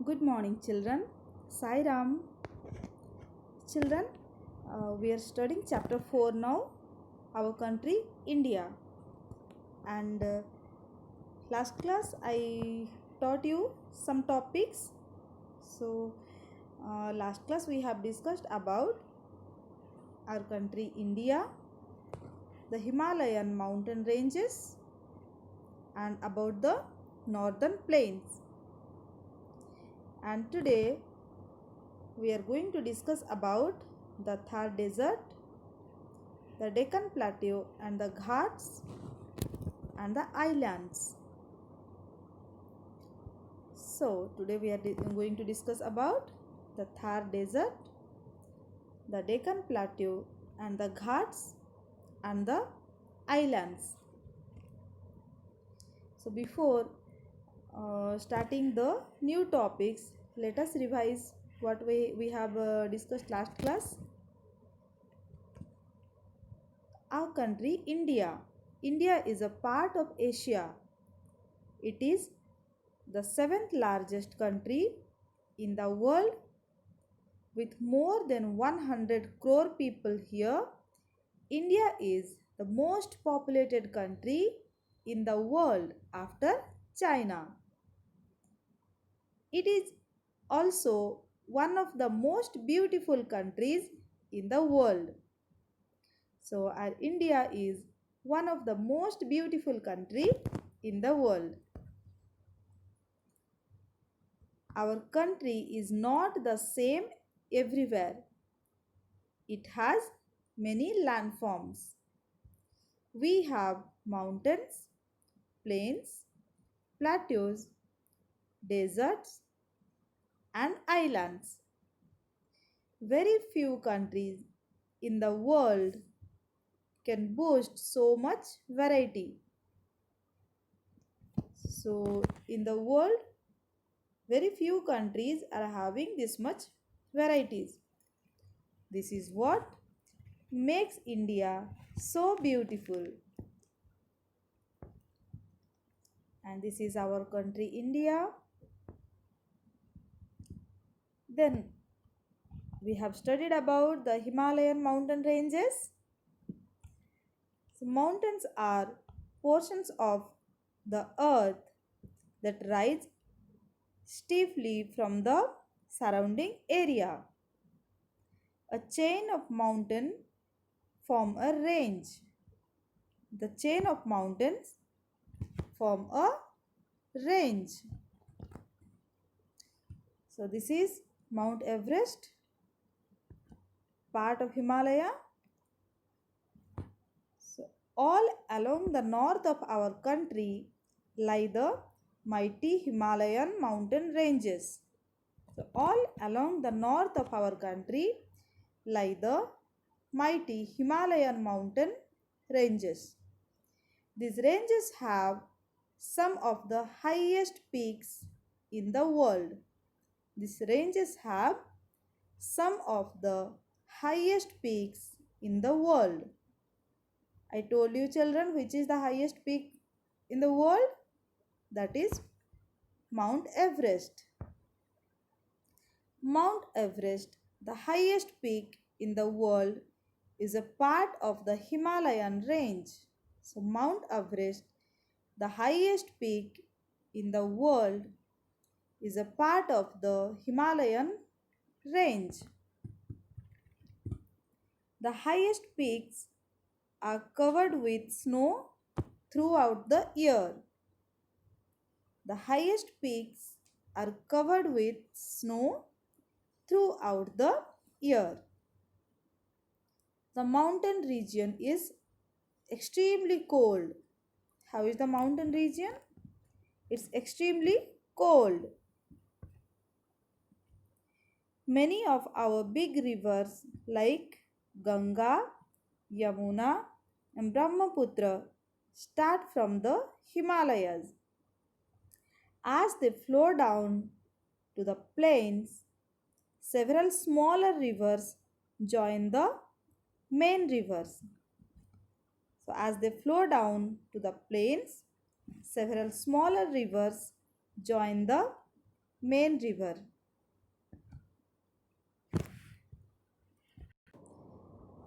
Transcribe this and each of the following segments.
Good morning, children. Sai Ram. Children, we are studying chapter 4 now, our country, India. And last class, I taught you some topics. So, last class, we have discussed about our country, India, the Himalayan mountain ranges, and about the northern plains. And today, we are going to discuss about the Thar Desert, the Deccan Plateau and the Ghats and the islands. So today we are going to discuss about the Thar Desert, the Deccan Plateau and the Ghats and the islands. So before starting the new topics, let us revise what we have discussed last class. Our country, India. India is a part of Asia. It is the seventh largest country in the world with more than 100 crore people here. India is the most populated country in the world after China. It is also one of the most beautiful countries in the world. So our India is one of the most beautiful country in the world. Our country is not the same everywhere. It has many landforms. We have mountains, plains, plateaus, deserts, and islands. Very few countries in the world can boast so much variety. So, in the world, very few countries are having this much varieties. This is what makes India so beautiful. And this is our country, India. Then we have studied about the Himalayan mountain ranges. So mountains are portions of the earth that rise steeply from the surrounding area. A chain of mountains form a range. The chain of mountains form a range. So this is Mount Everest, part of Himalaya. So all along the north of our country lie the mighty Himalayan mountain ranges. So all along the north of our country lie the mighty Himalayan mountain ranges. These ranges have some of the highest peaks in the world. These ranges have some of the highest peaks in the world. I told you children which is the highest peak in the world? That is Mount Everest. Mount Everest, the highest peak in the world, is a part of the Himalayan range. So Mount Everest, the highest peak in the world, is a part of the Himalayan range. The highest peaks are covered with snow throughout the year. The highest peaks are covered with snow throughout the year. The mountain region is extremely cold. How is the mountain region? It's extremely cold. Many of our big rivers like Ganga, Yamuna and Brahmaputra start from the Himalayas. As they flow down to the plains, several smaller rivers join the main rivers. So as they flow down to the plains, several smaller rivers join the main river.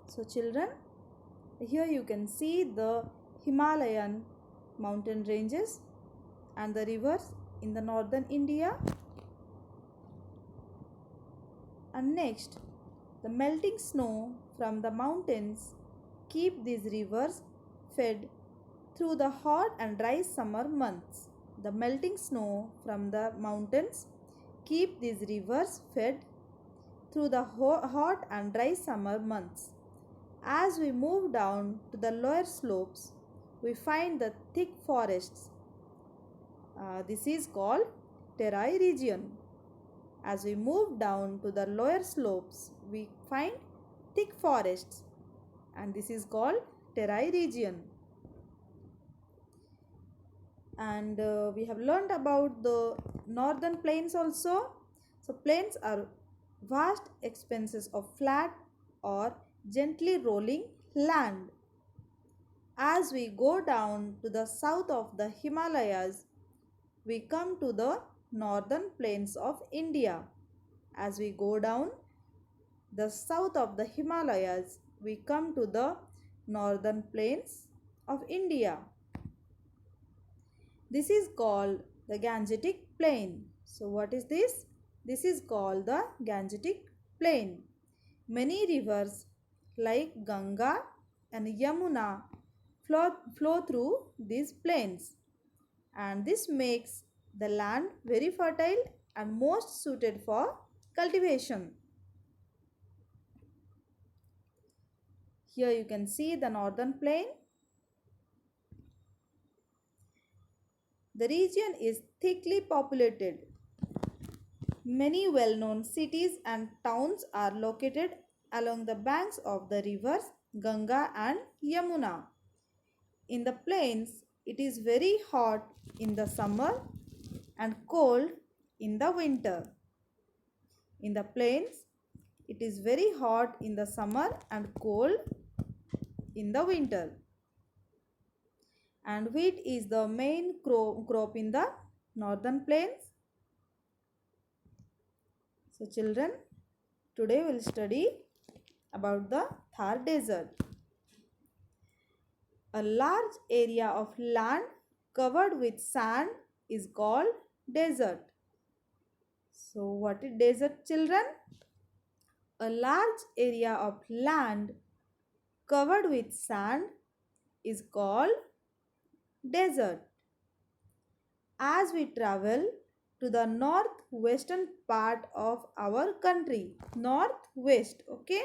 So children, here you can see the Himalayan mountain ranges and the rivers in the northern India. And next, the melting snow from the mountains keep these rivers fed through the hot and dry summer months. The melting snow from the mountains keep these rivers fed through the hot and dry summer months. As we move down to the lower slopes, we find the thick forests. This is called terai region. As we move down to the lower slopes, we find thick forests, and this is called terai region. And we have learned about the northern plains also. So plains are vast expanses of flat or gently rolling land. As we go down to the south of the Himalayas, we come to the northern plains of India. As we go down the south of the Himalayas, we come to the northern plains of India. This is called the Gangetic Plain. So what is this? This is called the Gangetic Plain. Many rivers like Ganga and Yamuna flow through these plains, and this makes the land very fertile and most suited for cultivation. Here you can see the northern plain. The region is thickly populated. Many well-known cities and towns are located along the banks of the rivers Ganga and Yamuna. In the plains, it is very hot in the summer and cold in the winter. In the plains, it is very hot in the summer and cold in the winter. And wheat is the main crop in the northern plains. So children, today we will study about the Thar Desert. A large area of land covered with sand is called desert. So what is desert, children? A large area of land covered with sand is called desert. As we travel to the northwestern part of our country, northwest, okay?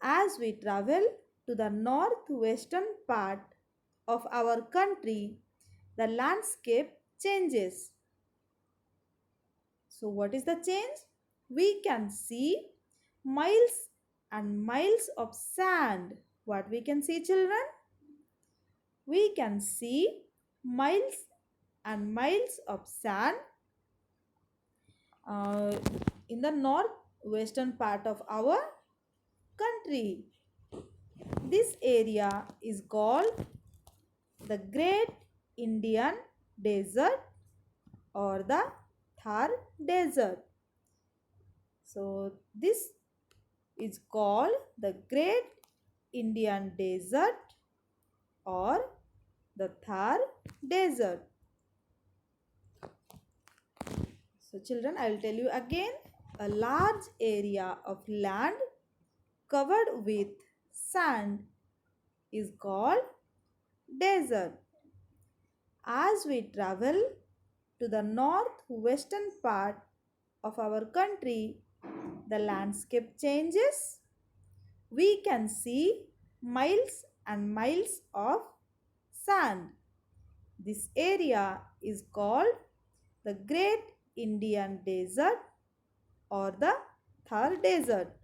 As we travel to the northwestern part of our country, the landscape changes. So what is the change? We can see miles and miles of sand. What we can see, children? We can see miles and miles of sand in the northwestern part of our country. This area is called the Great Indian Desert or the Thar Desert. So this is called the Great Indian Desert or the Thar Desert. So children, I will tell you again. A large area of land covered with sand is called desert. As we travel to the northwestern part of our country, the landscape changes. We can see miles and miles of sand. This area is called the Great Indian Desert or the Thar Desert.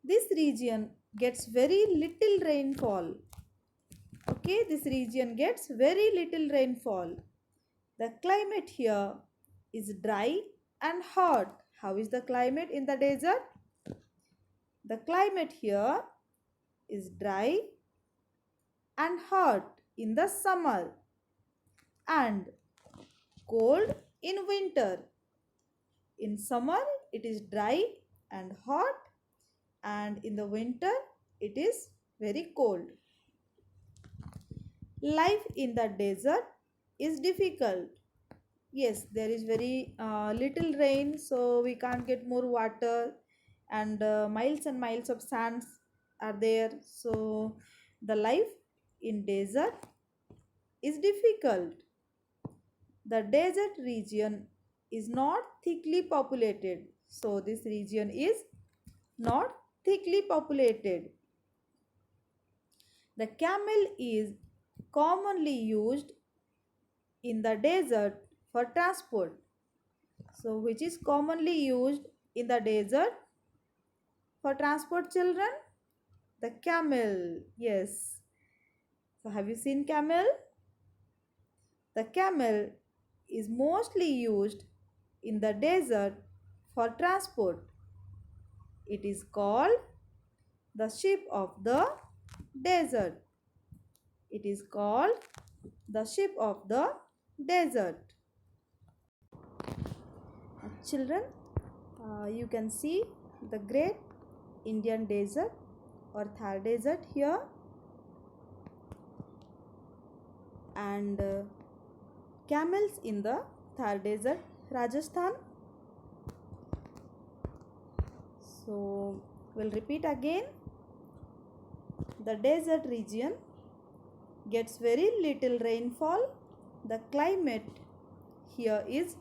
This region gets very little rainfall. Okay, this region gets very little rainfall. The climate here is dry and hot. How is the climate in the desert? The climate here is dry and hot in the summer, and cold in winter. In summer, it is dry and hot, and in the winter, it is very cold. Life in the desert is difficult. Yes, there is very little rain, so we can't get more water, and miles of sands are there. So the life in desert is difficult. The desert region is not thickly populated. So this region is not thickly populated. The camel is commonly used in the desert for transport. So which is commonly used in the desert for transport, children? The camel. Yes. So have you seen camel? The camel is mostly used in the desert for transport. It is called the sheep of the desert. It is called the sheep of the desert. Children, you can see the great Indian desert or Thar desert here, and camels in the Thar desert, Rajasthan. So we'll repeat again. The desert region gets very little rainfall. The climate here is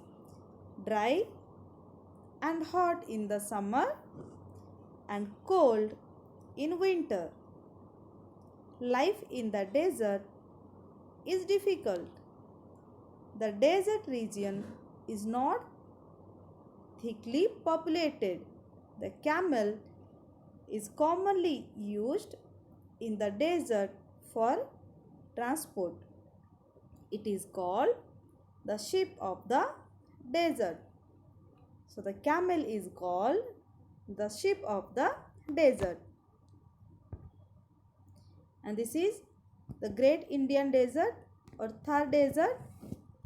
dry and hot in the summer and cold in winter. Life in the desert is difficult. The desert region is not thickly populated. The camel is commonly used in the desert for transport. It is called the sheep of the desert. So the camel is called the sheep of the desert. And this is the great Indian desert or Thar desert.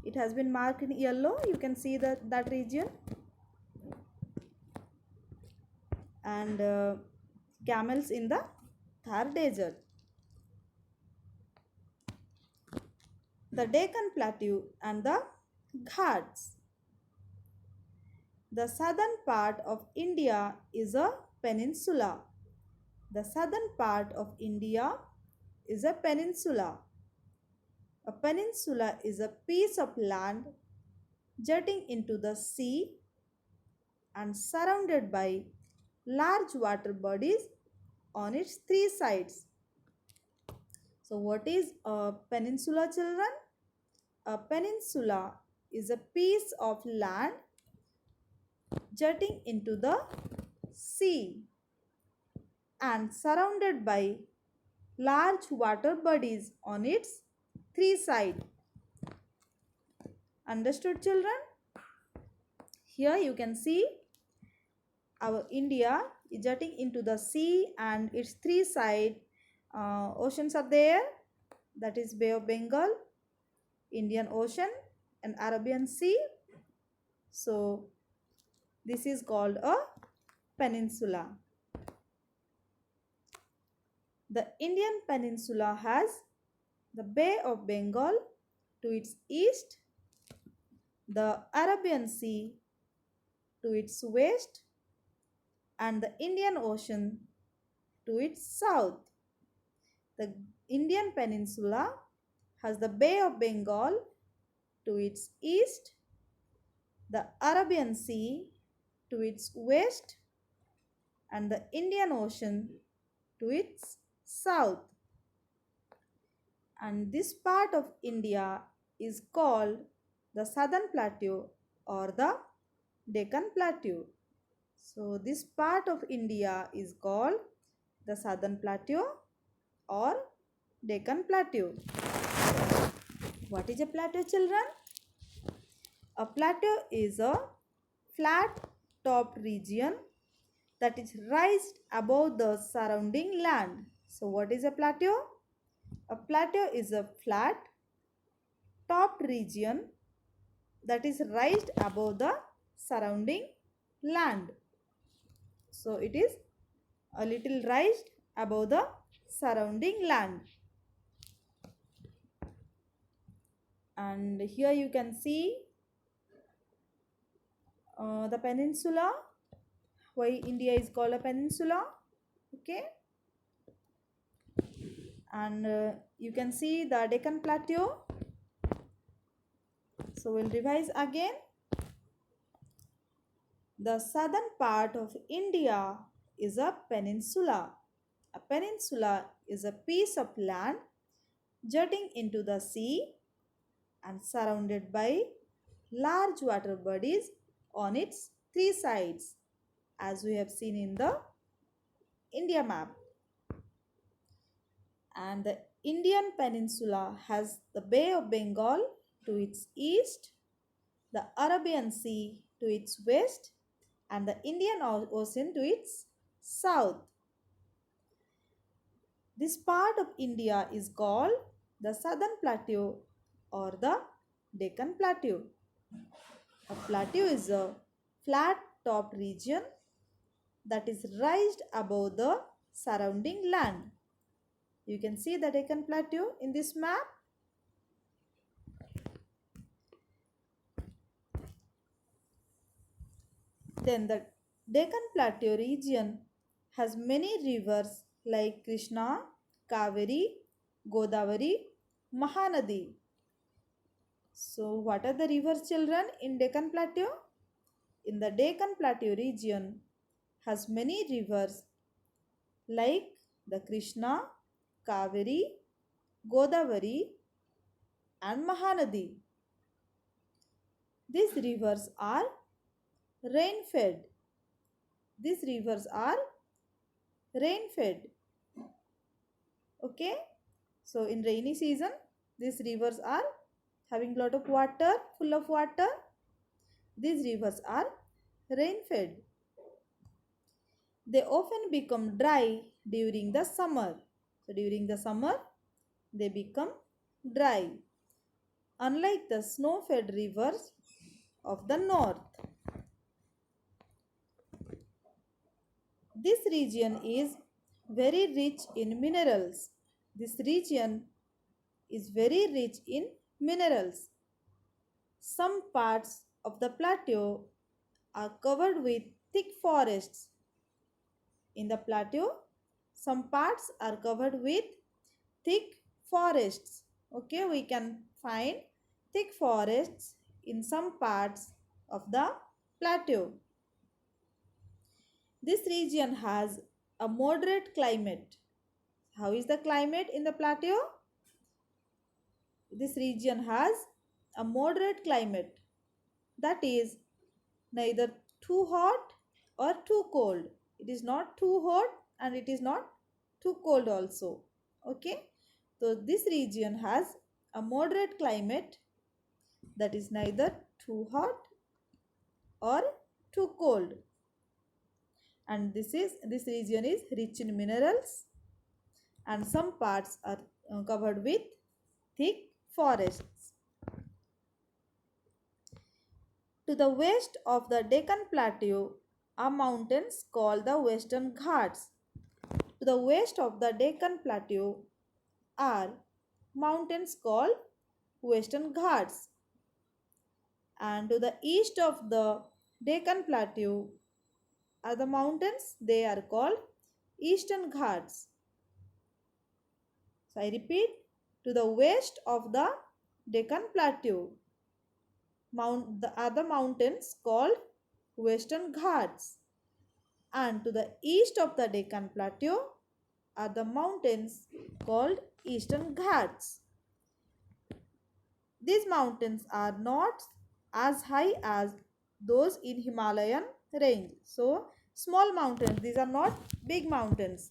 It has been marked in yellow. You can see that region. And camels in the Thar desert. The Deccan Plateau and the Ghats. The southern part of India is a peninsula. The southern part of India is a peninsula. A peninsula is a piece of land jutting into the sea and surrounded by large water bodies on its three sides. So what is a peninsula, children? A peninsula is a piece of land jutting into the sea and surrounded by large water bodies on its three sides. Understood, children? Here you can see our India is jutting into the sea and its three side oceans are there. That is Bay of Bengal, Indian Ocean and Arabian Sea. So this is called a peninsula. The Indian peninsula has the Bay of Bengal to its east, the Arabian Sea to its west, and the Indian Ocean to its south. The Indian peninsula has the Bay of Bengal to its east, the Arabian Sea to its west, and the Indian Ocean to its south. And this part of India is called the Southern Plateau or the Deccan Plateau. So this part of India is called the Southern Plateau or Deccan Plateau. What is a plateau, children? A plateau is a flat topped region that is raised above the surrounding land. So what is a plateau? A plateau is a flat topped region that is raised above the surrounding land. So it is a little raised above the surrounding land. And here you can see the peninsula, why India is called a peninsula. Okay, and you can see the Deccan Plateau. So we'll revise again. The southern part of India is a peninsula. A peninsula is a piece of land jutting into the sea and surrounded by large water bodies on its three sides, as we have seen in the India map. And the Indian peninsula has the Bay of Bengal to its east, the Arabian Sea to its west, and the Indian Ocean to its south. This part of India is called the Southern Plateau or the Deccan Plateau. A plateau is a flat top region that is raised above the surrounding land. You can see the Deccan Plateau in this map. Then the Deccan Plateau region has many rivers like Krishna, Kaveri, Godavari, Mahanadi. So what are the rivers, children, in Deccan Plateau? In the Deccan Plateau region has many rivers like the Krishna, Kaveri, Godavari and Mahanadi. These rivers are rain fed. These rivers are rain fed. Okay. So in rainy season, these rivers are having lot of water, full of water. These rivers are rain fed. They often become dry during the summer. So during the summer, they become dry. Unlike the snow fed rivers of the north. This region is very rich in minerals. This region is very rich in minerals. Some parts of the plateau are covered with thick forests. In the plateau, some parts are covered with thick forests. Okay, we can find thick forests in some parts of the plateau. This region has a moderate climate. How is the climate in the plateau? This region has a moderate climate. That is neither too hot or too cold. It is not too hot and it is not too cold also. Okay. So this region has a moderate climate, that is neither too hot or too cold. And this region is rich in minerals and some parts are covered with thick forests. To the west of the Deccan Plateau are mountains called the Western Ghats. To the west of the Deccan Plateau are mountains called Western Ghats. And to the east of the Deccan Plateau are the mountains, they are called Eastern Ghats. So I repeat, to the west of the Deccan Plateau the other mountains called Western Ghats, and to the east of the Deccan Plateau are the mountains called Eastern Ghats. These mountains are not as high as those in Himalayan range. So small mountains, these are not big mountains.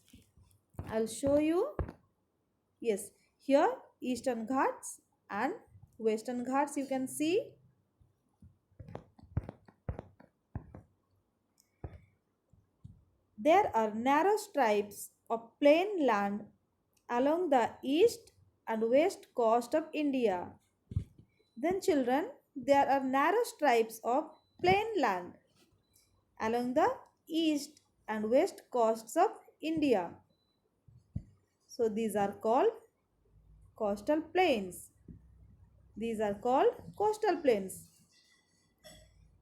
I'll show you. Yes, here Eastern Ghats and Western Ghats you can see. There are narrow stripes of plain land along the east and west coast of India. Then children, there are narrow stripes of plain land along the east and west coasts of India. So these are called coastal plains. These are called coastal plains.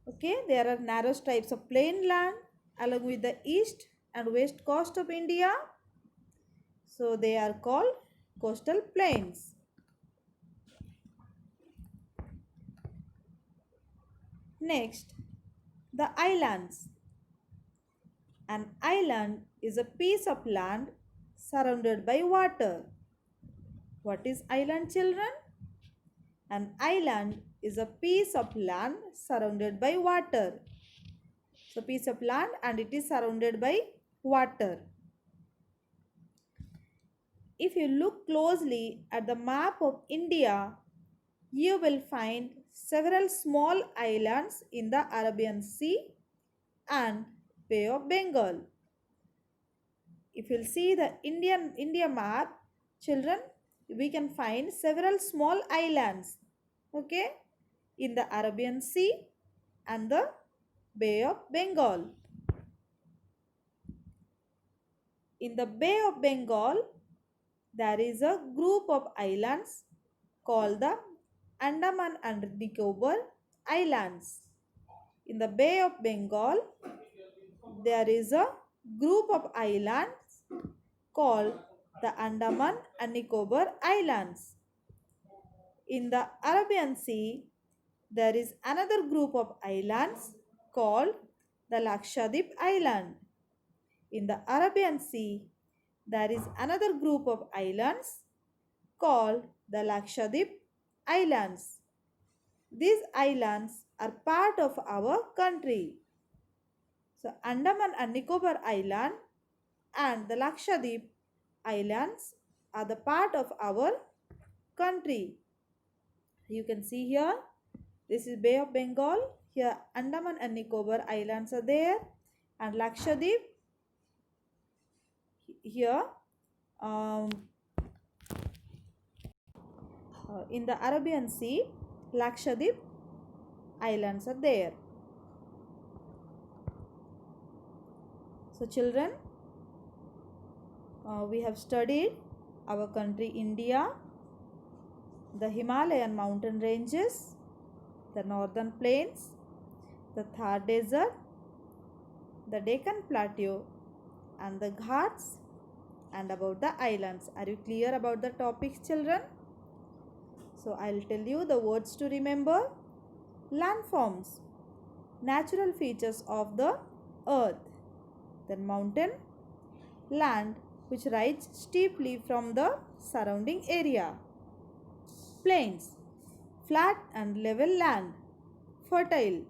Okay, there are narrow stripes of plain land along with the east and west coast of India. So they are called coastal plains. Next, the islands. An island is a piece of land surrounded by water. What is island, children? An island is a piece of land surrounded by water. So piece of land and it is surrounded by water. If you look closely at the map of India, you will find several small islands in the Arabian Sea and Bay of Bengal. If you'll see the India map, children, we can find several small islands, okay, in the Arabian Sea and the Bay of Bengal. In the Bay of Bengal, there is a group of islands called the Andaman and Nicobar Islands. In the Bay of Bengal, there is a group of islands called the Andaman and Nicobar Islands. In the Arabian Sea, there is another group of islands called the Lakshadweep Island. In the Arabian Sea, there is another group of islands called the Lakshadweep Islands. These islands are part of our country. So Andaman and Nicobar Island and the Lakshadweep Islands are the part of our country. You can see here, this is Bay of Bengal. Here Andaman and Nicobar Islands are there, and Lakshadweep here in the Arabian Sea, Lakshadweep Islands are there. So children, we have studied our country India, the Himalayan mountain ranges, the northern plains, the Thar desert, the Deccan plateau and the Ghats, and about the islands. Are you clear about the topics, children? So I'll tell you the words to remember. Landforms, natural features of the earth. Then mountain, land which rises steeply from the surrounding area. Plains, flat and level land. Fertile,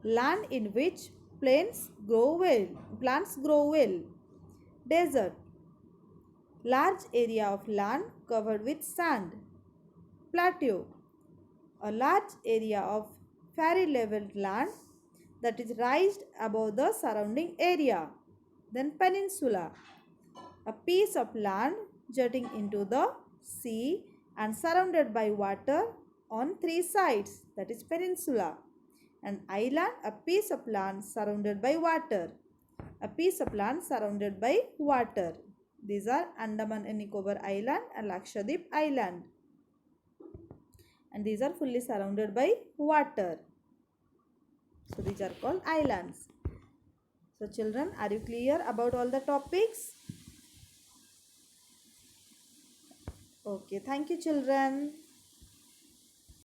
land in which plants grow well. Desert, large area of land covered with sand. Plateau, a large area of fairly leveled land that is raised above the surrounding area. Then peninsula, a piece of land jutting into the sea and surrounded by water on three sides, that is peninsula. An island, a piece of land surrounded by water. A piece of land surrounded by water. These are Andaman and Nicobar Island and Lakshadweep Island. And these are fully surrounded by water. So these are called islands. So children, are you clear about all the topics? Okay, thank you children.